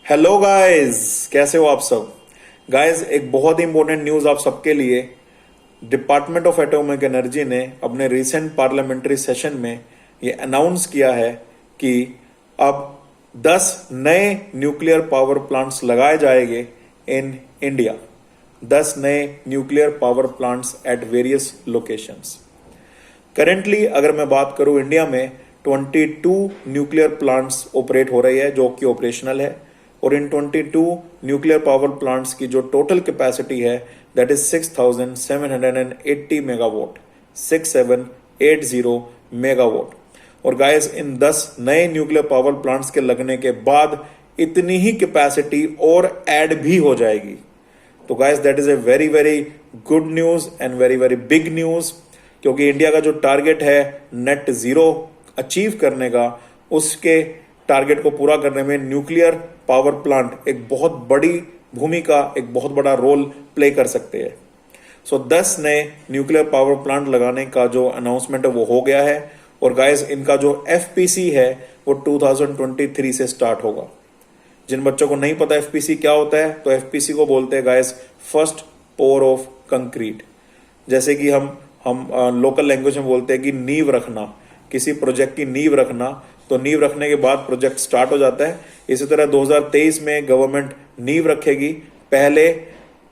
Hello guys, कैसे हो आप सब। गाइस, एक बहुत ही इंपॉर्टेंट न्यूज आप सबके लिए। डिपार्टमेंट ऑफ एटॉमिक एनर्जी ने अपने रिसेंट पार्लियामेंट्री सेशन में ये अनाउंस किया है कि अब 10 नए न्यूक्लियर पावर प्लांट्स लगाए जाएंगे इन इंडिया। 10 नए nuclear power plants at various locations. Currently अगर मैं बात करूं, इंडिया में 22 न्यूक्लियर प्लांट्स ऑपरेट हो रही है जो कि ऑपरेशनल है। और इन 22 न्यूक्लियर पावर प्लांट्स की जो टोटल कैपेसिटी है दैट इज 6780 मेगावाट, 6780 मेगावाट। और गाइस, इन 10 नए न्यूक्लियर पावर प्लांट्स के लगने के बाद इतनी ही कैपेसिटी और ऐड भी हो जाएगी। तो guys, that is a very very good news and very very big news, क्योंकि इंडिया का जो टारगेट है नेट जीरो अचीव करने का, उसके टारगेट को पूरा करने में न्यूक्लियर पावर प्लांट एक बहुत बड़ी भूमिका, एक बहुत बड़ा रोल प्ले कर सकते हैं। सो 10 नए न्यूक्लियर पावर प्लांट लगाने का जो अनाउंसमेंट है वो हो गया है। और गाइस, इनका जो एफपीसी है वो 2023 से स्टार्ट होगा। जिन बच्चों को नहीं पता एफपीसी क्या होता है, तो एफपीसी को बोलते हैं guys first pour of concrete. जैसे कि हम लोकल लैंग्वेज में बोलते हैं कि नींव रखना, किसी प्रोजेक्ट की नींव रखना, तो नींव रखने के बाद प्रोजेक्ट स्टार्ट हो जाता है। इसी तरह 2023 में गवर्नमेंट नींव रखेगी पहले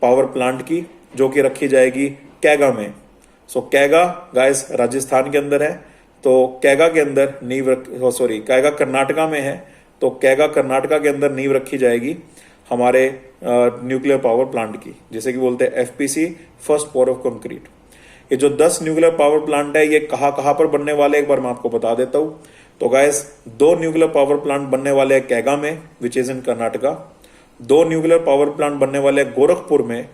पावर प्लांट की, जो कि रखी जाएगी कैगा में। सो कैगा गाइस राजस्थान के अंदर है, तो कैगा के अंदर कैगा कर्नाटका में है, तो कैगा कर्नाटका के अंदर नींव रखी जाएगी हमारे न्यूक्लियर पावर प्लांट की, जिसे कि बोलते हैं FPC, first pour of concrete. ये जो 10 न्यूक्लियर पावर प्लांट है ये कहां पर बनने वाले, एक बार मैं आपको बता देता हूं। तो गाइस, 2 न्यूक्लियर पावर प्लांट बनने वाले हैं कैगा में, which is in Karnataka. 2 nuclear power plant बनने वाले हैं गोरखपुर में।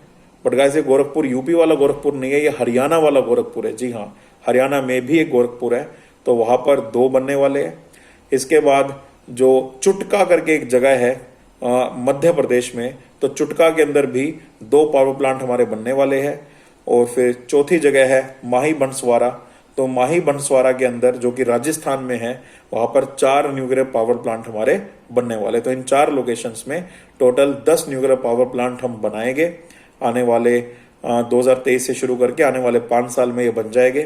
बट गाइस, ये गोरखपुर यूपी वाला गोरखपुर नहीं है, ये हरियाणा वाला गोरखपुर है। जी हाँ, हरियाणा में भी एक गोरखपुर है, तो वहां पर 2 बनने वाले हैं। इसके बाद जो चुटका करके एक जगह है मध्य प्रदेश में, तो चुटका के अंदर भी 2 पावर प्लांट हमारे बनने वाले हैं। और फिर चौथी जगह है माही बंसवाड़ा, तो माही बंसवाड़ा के अंदर जो कि राजस्थान में है, वहां पर 4 न्यूक्लियर पावर प्लांट हमारे बनने वाले। तो इन 4 लोकेशंस में टोटल 10 न्यूक्लियर पावर प्लांट हम बनाएंगे। आने वाले 2023 से शुरू करके आने वाले 5 साल में ये बन जाएंगे।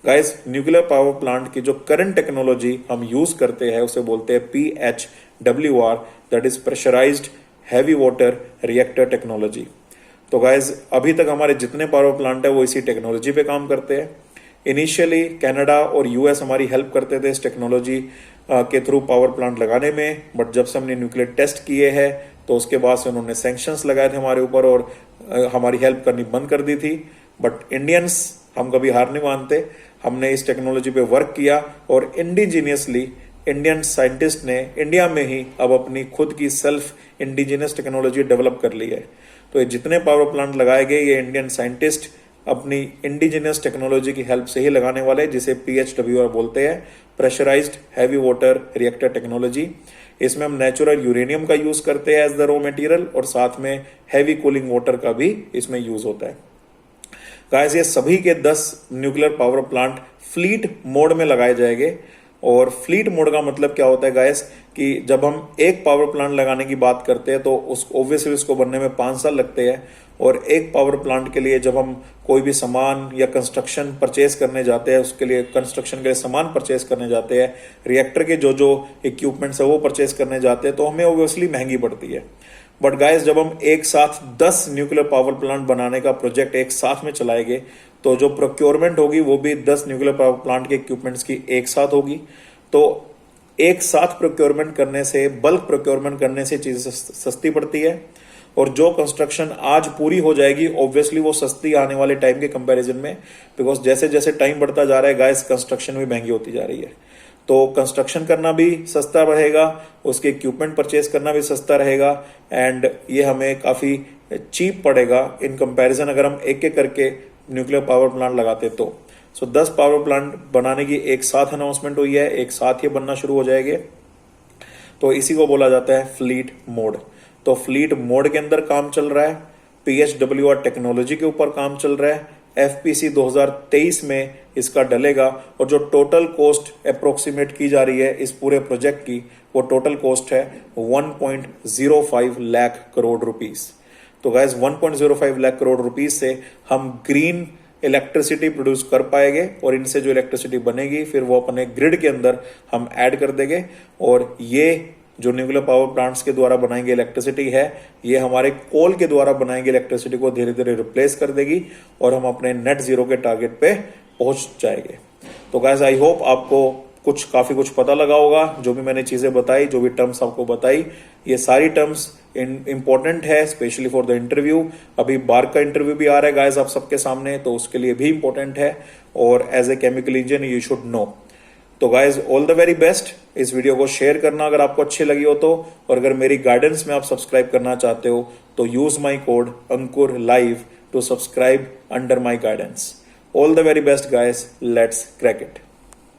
गाइस, न्यूक्लियर पावर प्लांट की जो करंट टेक्नोलॉजी हम यूज करते हैं उसे बोलते हैं PHWR, that is pressurised heavy water reactor technology. तो गाइज, अभी तक हमारे जितने पावर प्लांट है वो इसी टेक्नोलॉजी पे काम करते हैं। इनिशियली कनाडा और यूएस हमारी हेल्प करते थे इस टेक्नोलॉजी के थ्रू पावर प्लांट लगाने में, बट जब से हमने न्यूक्लियर टेस्ट किए हैं तो उसके बाद से उन्होंने सैंक्शंस लगाए थे हमारे ऊपर और हमारी हेल्प करनी बंद कर दी थी। बट इंडियंस, हम कभी हार नहीं मानते, हमने इस टेक्नोलॉजी पे वर्क किया और इंडिजीनियसली इंडियन साइंटिस्ट ने इंडिया में ही अब अपनी खुद की सेल्फ इंडिजिनस टेक्नोलॉजी डेवलप कर ली है। तो ये जितने पावर प्लांट लगाए गए ये इंडियन साइंटिस्ट अपनी इंडिजिनस टेक्नोलॉजी की हेल्प से ही लगाने वाले हैं, जिसे PHWR बोलते हैं, pressurised heavy water reactor technology. इसमें हम नेचुरल यूरेनियम का यूज करते हैं एज द रॉ मटेरियल, और साथ में हैवी कूलिंग वाटर का भी इसमें यूज होता है। गाइस, ये सभी के 10 nuclear power plant fleet mode में लगाए जाएंगे। और फ्लीट मोड का मतलब क्या होता है गाइस, कि जब हम एक पावर प्लांट लगाने की बात करते हैं तो उस ऑब्वियसली उसको बनने में 5 साल लगते हैं। और एक पावर प्लांट के लिए जब हम कोई भी सामान या कंस्ट्रक्शन परचेज करने जाते हैं, उसके लिए कंस्ट्रक्शन के लिए सामान परचेज करने जाते हैं, रिएक्टर के जो इक्विपमेंट्स है वो परचेज करने जाते हैं, तो हमें ऑब्वियसली महंगी पड़ती है। बट गाइस, जब हम एक साथ 10 न्यूक्लियर पावर प्लांट बनाने का प्रोजेक्ट एक साथ में चलाएंगे तो जो प्रोक्योरमेंट होगी वो भी 10 न्यूक्लियर पावर प्लांट के इक्विपमेंट्स की एक साथ होगी। तो एक साथ प्रोक्योरमेंट करने से, बल्क प्रोक्योरमेंट करने से चीजें सस्ती पड़ती है। और जो कंस्ट्रक्शन आज पूरी हो जाएगी ऑब्वियसली वो सस्ती आने वाले टाइम के कंपैरिजन में, बिकॉज जैसे जैसे टाइम बढ़ता जा रहा है गाइस, कंस्ट्रक्शन भी महंगी होती जा रही है। तो कंस्ट्रक्शन करना भी सस्ता रहेगा, उसके इक्विपमेंट परचेज करना भी सस्ता रहेगा, एंड ये हमें काफी चीप पड़ेगा इन कंपैरिजन अगर हम एक एक करके न्यूक्लियर पावर प्लांट लगाते तो। सो 10 पावर प्लांट बनाने की एक साथ अनाउंसमेंट हुई है, एक साथ ही बनना शुरू हो जाएंगे। तो इसी को बोला जाता है फ्लीट मोड। तो फ्लीट मोड के अंदर काम चल रहा है, PHWR टेक्नोलॉजी के ऊपर काम चल रहा है। एफपीसी 2023 में इसका डलेगा और जो टोटल कॉस्ट अप्रोक्सीमेट की जा रही है इस पूरे प्रोजेक्ट की वो टोटल कॉस्ट है 1.05 लाख करोड़ रुपीस। तो गाइस 1.05 लाख करोड़ रुपीस से हम ग्रीन इलेक्ट्रिसिटी प्रोड्यूस कर पाएंगे और इनसे जो इलेक्ट्रिसिटी बनेगी फिर वो अपने ग्रिड के अंदर हम ऐड कर देंगे और ये जो न्यूक्लियर पावर प्लांट्स के द्वारा बनाएंगे इलेक्ट्रिसिटी है ये हमारे कोल के द्वारा बनाएंगे इलेक्ट्रिसिटी को धीरे धीरे रिप्लेस कर देगी और हम अपने नेट जीरो के टारगेट पे पहुंच जाएंगे। तो गाइस आई होप आपको काफी कुछ पता लगा होगा। जो भी मैंने चीजें बताई, जो भी टर्म्स आपको बताई, ये सारी टर्म्स इंपॉर्टेंट है स्पेशली फॉर द इंटरव्यू। अभी बार का इंटरव्यू भी आ रहा है गाइस आप सबके सामने, तो उसके लिए भी इंपॉर्टेंट है और as a chemical engineer you should know. तो guys all the very best. इस वीडियो को शेयर करना अगर आपको अच्छी लगी हो तो, और अगर मेरी गाइडेंस में आप सब्सक्राइब करना चाहते हो तो use my code Ankur live to subscribe under my guidance. All the very best guys, let's crack it.